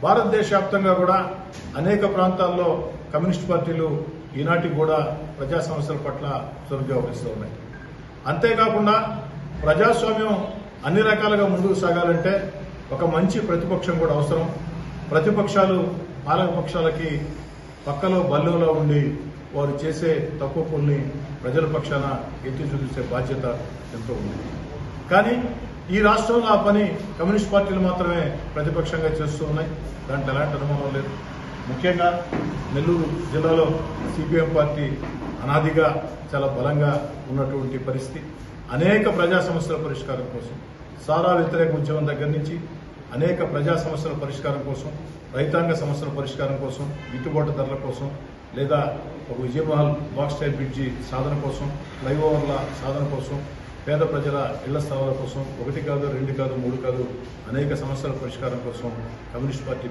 భారతదేశ వ్యాప్తంగా కూడా అనేక ప్రాంతాల్లో కమ్యూనిస్ట్ పార్టీలు ఈనాటికి కూడా ప్రజా సమస్యల పట్ల చురుగ్గా వ్యవహరిస్తూ ఉన్నాయి. అంతేకాకుండా ప్రజాస్వామ్యం అన్ని రకాలుగా ముందుకు సాగాలంటే ఒక మంచి ప్రతిపక్షం కూడా అవసరం. ప్రతిపక్షాలు పాలక పక్షాలకి పక్కలో బల్లంలో ఉండి వారు చేసే తప్పుల్ని ప్రజల పక్షాన ఎత్తి చూసే బాధ్యత ఎంతో ఉంది. కానీ ఈ రాష్ట్రంలో ఆ పని కమ్యూనిస్ట్ పార్టీలు మాత్రమే ప్రతిపక్షంగా చేస్తూ ఉన్నాయి. దాంట్లో ఎలాంటి అనుమానం లేదు. ముఖ్యంగా నెల్లూరు జిల్లాలో సిపిఎం పార్టీ అనాదిగా చాలా బలంగా ఉన్నటువంటి పరిస్థితి. అనేక ప్రజా సమస్యల పరిష్కారం కోసం, సారా వ్యతిరేక ఉద్యమం దగ్గర నుంచి అనేక ప్రజా సమస్యల పరిష్కారం కోసం, రైతాంగ సమస్యల పరిష్కారం కోసం, గిట్టుబాటు ధరల కోసం, లేదా ఒక విజయమహల్ బాక్స్టైల్ బ్రిడ్జి సాధన కోసం, ఫ్లైఓవర్ల సాధన కోసం, పేద ప్రజల ఇళ్ల స్థలాల కోసం 1 కాదు 2 కాదు 3 కాదు అనేక సమస్యల పరిష్కారం కోసం కమ్యూనిస్ట్ పార్టీ